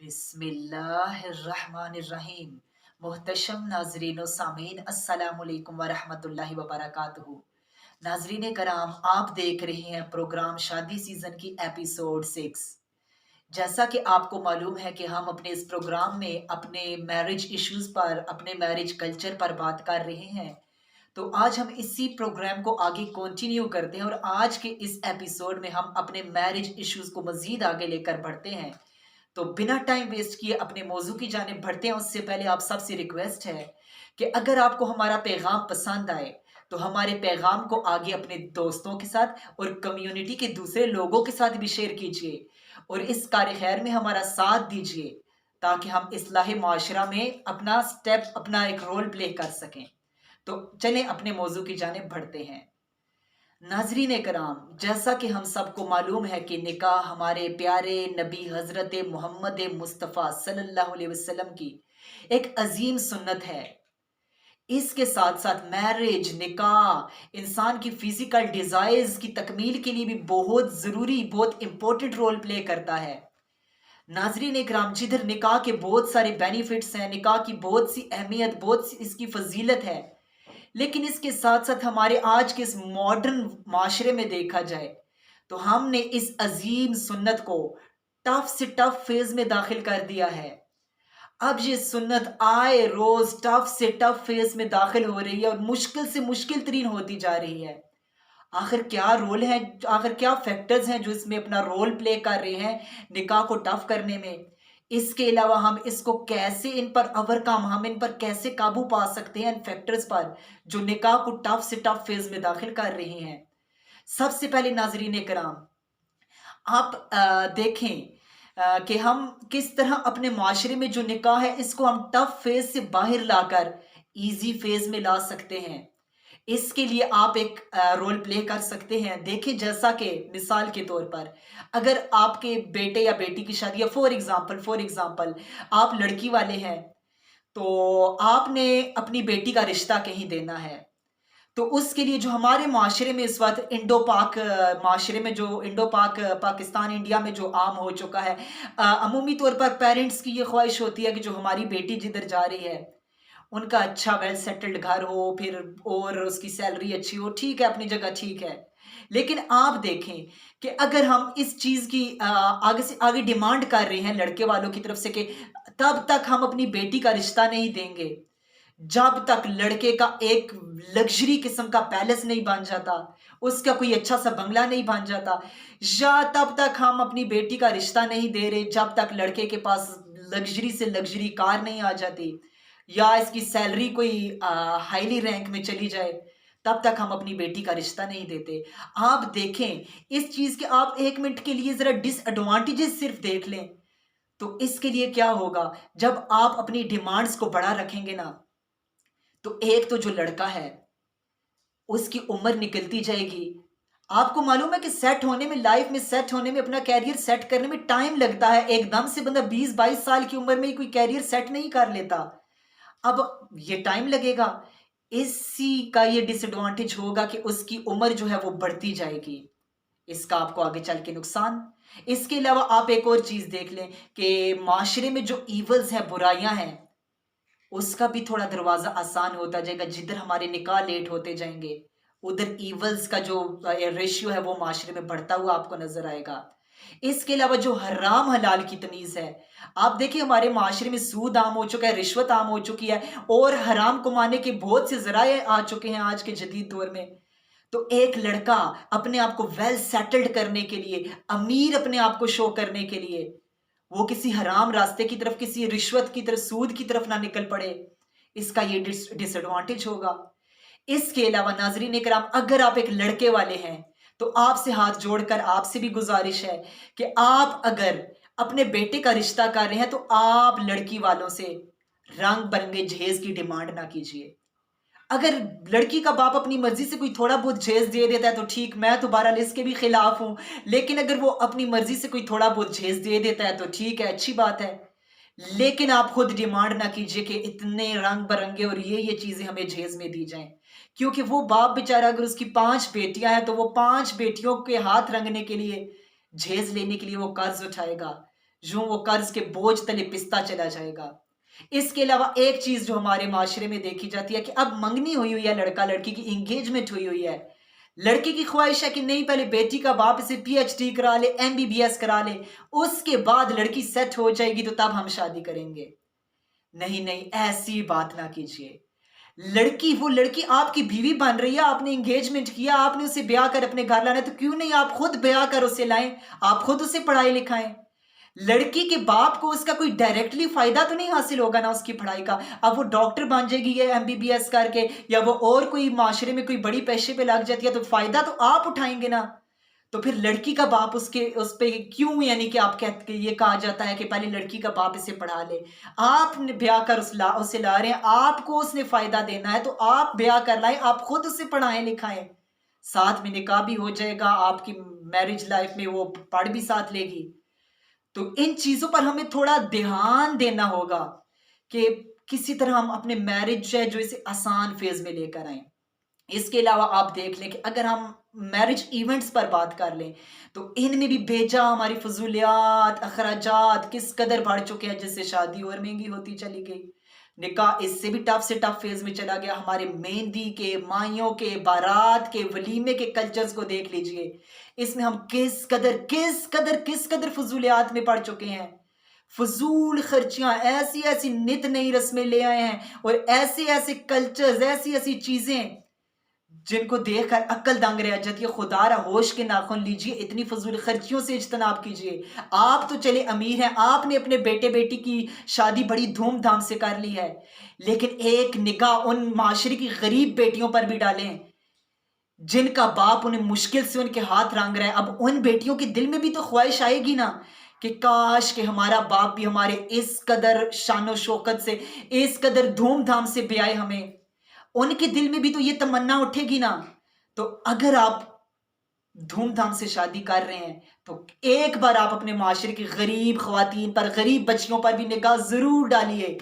बिस्मिल्लाहिर्रहमानिर्रहीम। मोहतशम नाजरीन सामीन अस्सलामुअलैकुम वरहमतुल्लाहि वबरकातुहू। नाजरीन कराम, आप देख रहे हैं प्रोग्राम शादी सीजन की एपिसोड 6। जैसा कि आपको मालूम है कि हम अपने इस प्रोग्राम में अपने मैरिज इश्यूज पर, अपने मैरिज कल्चर पर बात कर रहे हैं। तो आज हम इसी प्रोग्राम को आगे कंटिन्यू करते हैं और आज के इस एपिसोड में हम अपने मैरिज इश्यूज को मजीद आगे लेकर बढ़ते हैं। तो बिना टाइम वेस्ट किए अपने मौजू की जानिब बढ़ते हैं। उससे पहले आप सबसे रिक्वेस्ट है कि अगर आपको हमारा पैगाम पसंद आए तो हमारे पैगाम को आगे अपने दोस्तों के साथ और कम्युनिटी के दूसरे लोगों के साथ भी शेयर कीजिए और इस कार्य खैर में हमारा साथ दीजिए ताकि हम इस्लाह माशरा में अपना स्टेप, अपना एक रोल प्ले कर सकें। तो चलें अपने मौजू की जानिब बढ़ते हैं। नाजरीन कराम, जैसा कि हम सबको मालूम है कि निकाह हमारे प्यारे नबी हजरत मोहम्मद मुस्तफ़ा सल्लल्लाहु अलैहि वसल्लम की एक अजीम सुन्नत है। इसके साथ साथ मैरिज, निकाह इंसान की फिजिकल डिजायर्स की तकमील के लिए भी बहुत ज़रूरी, बहुत इंपॉर्टेंट रोल प्ले करता है। नाजरीन इकराम, जिधर निकाह के बहुत सारे बेनिफिट्स हैं, निकाह की बहुत सी अहमियत, बहुत सी इसकी फजीलत है, लेकिन इसके साथ साथ हमारे आज के इस मॉडर्न माशरे में देखा जाए तो हमने इस अजीम सुन्नत को टफ से टफ फेज में दाखिल कर दिया है। अब ये सुन्नत आए रोज टफ से टफ फेज में दाखिल हो रही है और मुश्किल से मुश्किल तरीन होती जा रही है। आखिर क्या रोल है, आखिर क्या फैक्टर्स हैं जो इसमें अपना रोल प्ले कर रहे हैं निकाह को टफ करने में। इसके अलावा हम इसको कैसे, इन पर ओवरकम, हम इन पर कैसे काबू पा सकते हैं, इन फैक्टर्स पर जो निकाह को टफ से टफ फेज में दाखिल कर रहे हैं। सबसे पहले नाजरीन कराम, आप देखें कि हम किस तरह अपने माशरे में जो निकाह है इसको हम टफ फेज से बाहर लाकर इजी फेज में ला सकते हैं। इसके लिए आप एक रोल प्ले कर सकते हैं। देखें, जैसा कि मिसाल के तौर पर अगर आपके बेटे या बेटी की शादी है, फॉर एग्जांपल आप लड़की वाले हैं, तो आपने अपनी बेटी का रिश्ता कहीं देना है। तो उसके लिए जो हमारे माशरे में इस वक्त इंडो पाक माशरे में, जो इंडो पाक पाकिस्तान इंडिया में जो आम हो चुका है, अमूमी तौर पर पेरेंट्स की ये ख्वाहिश होती है कि जो हमारी बेटी जिधर जा रही है उनका अच्छा वेल सेटल्ड घर हो, फिर और उसकी सैलरी अच्छी हो, ठीक है, अपनी जगह ठीक है। लेकिन आप देखें कि अगर हम इस चीज़ की आगे से आगे डिमांड कर रहे हैं लड़के वालों की तरफ से कि तब तक हम अपनी बेटी का रिश्ता नहीं देंगे जब तक लड़के का एक लग्जरी किस्म का पैलेस नहीं बन जाता, उसका कोई अच्छा सा बंगला नहीं बन जाता, या तब तक हम अपनी बेटी का रिश्ता नहीं दे रहे जब तक लड़के के पास लग्जरी से लग्जरी कार नहीं आ जाती, या इसकी सैलरी कोई हाईली रैंक में चली जाए, तब तक हम अपनी बेटी का रिश्ता नहीं देते। आप देखें इस चीज के, आप एक मिनट के लिए जरा डिसएडवांटेजेस सिर्फ देख लें। तो इसके लिए क्या होगा, जब आप अपनी डिमांड्स को बड़ा रखेंगे ना, तो एक तो जो लड़का है उसकी उम्र निकलती जाएगी। आपको मालूम है कि सेट होने में, लाइफ में सेट होने में, अपना कैरियर सेट करने में टाइम लगता है। एकदम से बंदा 20-22 साल की उम्र में कोई कैरियर सेट नहीं कर लेता। अब ये टाइम लगेगा। इसी का ये डिसएडवांटेज होगा कि उसकी उम्र जो है वो बढ़ती जाएगी। इसका आपको आगे चल के नुकसान। इसके अलावा आप एक और चीज देख लें कि माशरे में जो ईवल्स हैं, बुराइयां हैं, उसका भी थोड़ा दरवाजा आसान होता जाएगा। जिधर हमारे निकाह लेट होते जाएंगे उधर ईवल्स का जो रेशियो है वो माशरे में बढ़ता हुआ आपको नजर आएगा। इसके अलावा जो हराम हलाल की तमीज है, आप देखिए हमारे माशरे में सूद आम हो चुका है, रिश्वत आम हो चुकी है और हराम कमाने के बहुत से जराए आ चुके हैं आज के जदीद दौर में। तो एक लड़का अपने आप को वेल सेटल्ड करने के लिए, अमीर अपने आप को शो करने के लिए, वो किसी हराम रास्ते की तरफ, किसी रिश्वत की तरफ, सूद की तरफ ना निकल पड़े। इसका ये डिसएडवांटेज होगा। इसके अलावा नाजरीन इकराम, अगर आप एक लड़के वाले हैं तो आपसे हाथ जोड़कर आपसे भी गुजारिश है कि आप अगर अपने बेटे का रिश्ता कर रहे हैं तो आप लड़की वालों से रंग बिरंगे जहेज की डिमांड ना कीजिए। अगर लड़की का बाप अपनी मर्जी से कोई थोड़ा बहुत जहेज दे देता है तो ठीक, मैं तो बहरहाल इसके भी खिलाफ हूं। लेकिन अगर वो अपनी मर्जी से कोई थोड़ा बहुत जहेज दे देता है तो ठीक है, अच्छी बात है। लेकिन आप खुद डिमांड ना कीजिए कि इतने रंग बिरंगे और ये चीजें हमें जहेज में दी जाएं। क्योंकि वो बाप बेचारा, अगर उसकी 5 बेटियां हैं तो वो 5 बेटियों के हाथ रंगने के लिए, जहेज लेने के लिए वो कर्ज उठाएगा। यूं वो कर्ज के बोझ तले पिसता चला जाएगा। इसके अलावा एक चीज जो हमारे माशरे में देखी जाती है कि अब मंगनी हुई हुई है, लड़का लड़की की इंगेजमेंट हुई हुई है, लड़की की ख्वाहिश है कि नहीं पहले बेटी का बाप इसे पीएचडी करा ले, एमबीबीएस करा ले, उसके बाद लड़की सेट हो जाएगी तो तब हम शादी करेंगे। नहीं नहीं, ऐसी बात ना कीजिए। लड़की, वो लड़की आपकी बीवी बन रही है, आपने एंगेजमेंट किया, आपने उसे ब्याह कर अपने घर लाना है, तो क्यों नहीं आप खुद ब्याह कर उसे लाएं, आप खुद उसे पढ़ाई लिखाएं। लड़की के बाप को उसका कोई डायरेक्टली फायदा तो नहीं हासिल होगा ना उसकी पढ़ाई का। अब वो डॉक्टर बन जाएगी या एमबीबीएस करके, या वो और कोई माशरे में कोई बड़ी पेशे पे लग जाती है, तो फायदा तो आप उठाएंगे ना। तो फिर लड़की का बाप उसके उस पे क्यों, यानी कि आप कहते, ये कहा जाता है कि पहले लड़की का बाप इसे पढ़ा ले। आपने ब्याह कर उसे ला रहे हैं, आपको उसने फायदा देना है, तो आप ब्याह कर लाए, आप खुद उसे पढ़ाएं लिखाएं, साथ में निकाह भी हो जाएगा, आपकी मैरिज लाइफ में वो पढ़ भी साथ लेगी। तो इन चीजों पर हमें थोड़ा ध्यान देना होगा कि किसी तरह हम अपने मैरिज है जो इसे आसान फेज में लेकर आए। इसके अलावा आप देख लें कि अगर हम मैरिज इवेंट्स पर बात कर लें, तो इनमें भी बेजा हमारी फजूलियात, अखराजात किस कदर बढ़ चुके हैं, जिससे शादी और महंगी होती चली गई। निकाह इससे भी टफ से टफ फेज में चला गया। हमारे मेहंदी के, माइयों के, बारात के, वलीमे के कल्चर्स को देख लीजिए। इसमें हम किस कदर फजूलियात में पड़ चुके हैं। फजूल खर्चियां, ऐसी ऐसी नित नई रस्में ले आए हैं, और ऐसे ऐसे कल्चर्स, ऐसी ऐसी चीजें जिनको देखकर अक्ल दंग रह जाती है। खुदारा होश के नाखून लीजिए, इतनी फजूल खर्चियों से इज्तनाब कीजिए। आप तो चले अमीर हैं, आपने अपने बेटे बेटी की शादी बड़ी धूमधाम से कर ली है, लेकिन एक निगाह उन माशरे की गरीब बेटियों पर भी डालें जिनका बाप उन्हें मुश्किल से उनके हाथ रंग रहा है। अब उन बेटियों के दिल में भी तो ख्वाहिश आएगी ना कि काश कि हमारा बाप भी हमारे इस कदर शानो शौकत से, इस कदर धूमधाम से ब्याहे हमें। उनके दिल में भी तो ये तमन्ना उठेगी ना। तो अगर आप धूमधाम से शादी कर रहे हैं, तो एक बार आप अपने माशरे की गरीब खवातीन पर, गरीब बच्चियों पर भी निगाह जरूर डालिए।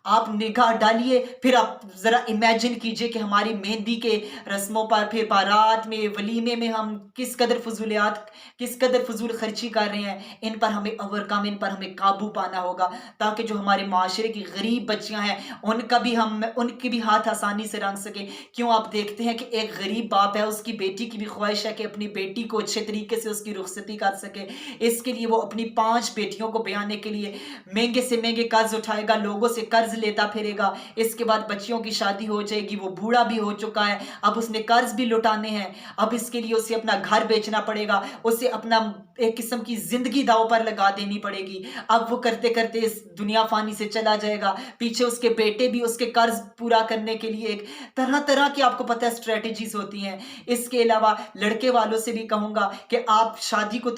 आप निगाह डालिए, फिर आप जरा इमेजिन कीजिए कि हमारी मेहंदी के रस्मों पर, फिर बारात में, वलीमे में हम किस कदर फजूलियात, किस कदर फजूल खर्ची कर रहे हैं। इन पर हमें ओवरकम, इन पर हमें काबू पाना होगा, ताकि जो हमारे माशरे की गरीब बच्चियां हैं उनके भी हाथ आसानी से रंग सके। क्यों, आप देखते हैं कि एक गरीब बाप है, उसकी बेटी की भी ख्वाहिश है कि अपनी बेटी को अच्छे तरीके से उसकी रुखसती कर सके। इसके लिए वो अपनी 5 बेटियों को ब्याहने के लिए महंगे से महंगे कर्ज उठाएगा, लोगों से कर्ज लेता फिरेगा। इसके बाद बच्चियों की शादी हो जाएगी, वो बूढ़ा भी हो चुका है, अब उसने कर्ज भी लुटाने हैं। अब इसके लिए उसे अपना घर बेचना पड़ेगा, उसे अपना एक किस्म की जिंदगी दांव पर लगा देनी पड़ेगी। अब वो करते करते इस दुनिया फानी से चला जाएगा, पीछे उसके बेटे भी उसके कर्ज पूरा करने के लिए एक तरह तरह की, आपको पता है, स्ट्रेटेजीज होती हैं। इसके अलावा लड़के वालों से भी कहूंगा कि आप शादी को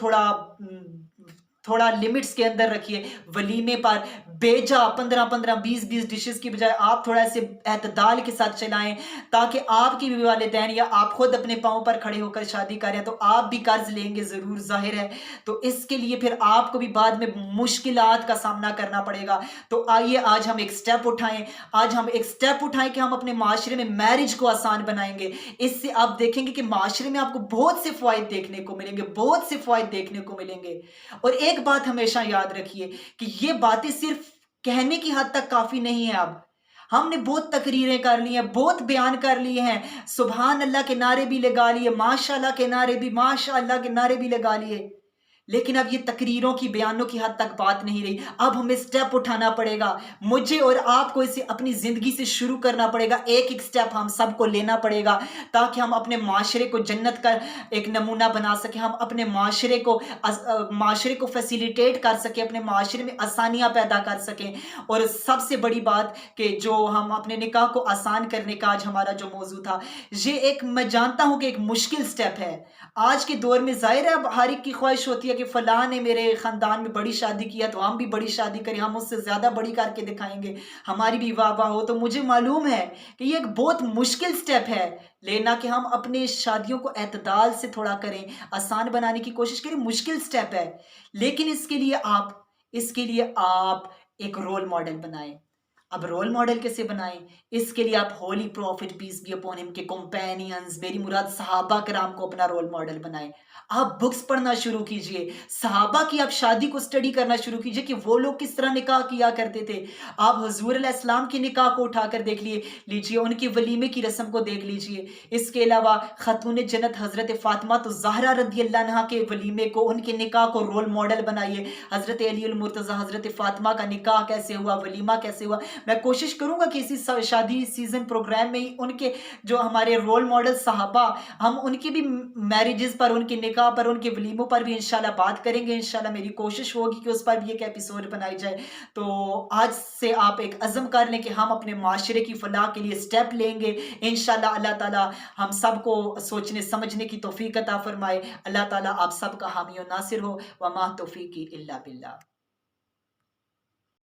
थोड़ा लिमिट्स के अंदर रखिए। वलीमे पर बेजा 15-15, 20-20 डिशेस की बजाय आप थोड़ा ऐसे एतदाल के साथ चलाएं, ताकि आपकी भी वालिदैन या आप खुद अपने पांव पर खड़े होकर शादी करें, तो आप भी कर्ज लेंगे जरूर, जाहिर है। तो इसके लिए फिर आपको भी बाद में मुश्किलात का सामना करना पड़ेगा। तो आइए आज हम एक स्टेप उठाएं, आज हम एक स्टेप उठाएं कि हम अपने माशरे में मैरिज को आसान बनाएंगे। इससे आप देखेंगे कि माशरे में आपको बहुत से फायदे देखने को मिलेंगे, बहुत से फायदे देखने को मिलेंगे। और एक बात हमेशा याद रखिए कि ये बातें सिर्फ कहने की हद तक काफी नहीं है। अब हमने बहुत तकरीरें कर ली हैं, बहुत बयान कर लिए हैं, सुभान अल्लाह के नारे भी लगा लिए, माशाअल्लाह के नारे भी, माशाअल्लाह के नारे भी लगा लिए, लेकिन अब ये तकरीरों की, बयानों की हद तक बात नहीं रही। अब हमें स्टेप उठाना पड़ेगा, मुझे और आपको इसे अपनी जिंदगी से शुरू करना पड़ेगा। एक एक स्टेप हम सबको लेना पड़ेगा, ताकि हम अपने माशरे को जन्नत का एक नमूना बना सके, हम अपने माशरे को फैसिलिटेट कर सके, अपने माशरे में आसानियां पैदा कर सकें। और सबसे बड़ी बात कि जो हम अपने निकाह को आसान करने का आज हमारा जो मौजू था, ये एक, मैं जानता हूं कि एक मुश्किल स्टेप है आज के दौर में। जाहिर है अब हर एक की ख्वाहिश होती है कि फलां ने मेरे खानदान में बड़ी शादी किया तो हम भी बड़ी शादी करें, हम उससे ज्यादा बड़ी करके दिखाएंगे, हमारी भी वाह वाह हो। तो मुझे मालूम है कि ये एक बहुत मुश्किल स्टेप है लेना, कि हम अपने शादियों को एतदाल से थोड़ा करें, आसान बनाने की कोशिश करें। मुश्किल स्टेप है, लेकिन इसके लिए आप एक रोल मॉडल बनाएं। अब रोल मॉडल कैसे बनाएं? इसके लिए आप holy prophet peace be upon him के कंपेनियंस, मेरी मुराद सहाबा कराम को अपना रोल मॉडल बनाएं। आप बुक्स पढ़ना शुरू कीजिए, सहाबा की आप शादी को स्टडी करना शुरू कीजिए कि वो लोग किस तरह निकाह किया करते थे। आप हुजूर अलैहिस्सलाम के निकाह को उठाकर देख लिए लीजिए, उनके वलीमे की रस्म को देख लीजिए। इसके अलावा खातून जन्नत हज़रत फ़ातिमा तो ज़हरा रज़ी अल्लाह अन्हा के वलीमे को, उनके निकाह को रोल मॉडल बनाइए। हज़रत अली अल मुर्तज़ा, हज़रत फ़ातिमा का निकाह कैसे हुआ, वलीमा कैसे हुआ। मैं कोशिश करूँगा कि इसी शादी सीज़न प्रोग्राम में ही उनके जो हमारे रोल मॉडल सहाबा, हम उनकी भी मैरिजेस पर, उनके निकाह पर, उनके वलीमों पर भी इंशाल्लाह बात करेंगे। इंशाल्लाह मेरी कोशिश होगी कि उस पर भी एक एपिसोड बनाई जाए। तो आज से आप एक अज़्म कर लें कि हम अपने माशरे की फलाह के लिए स्टेप लेंगे। इंशाल्लाह अल्लाह ताला हम सबको सोचने समझने की तौफीक अता फरमाए। अल्लाह ताला आप सबका हामी और नासिर हो। वमा तौफीकी इल्ला बिल्लाह।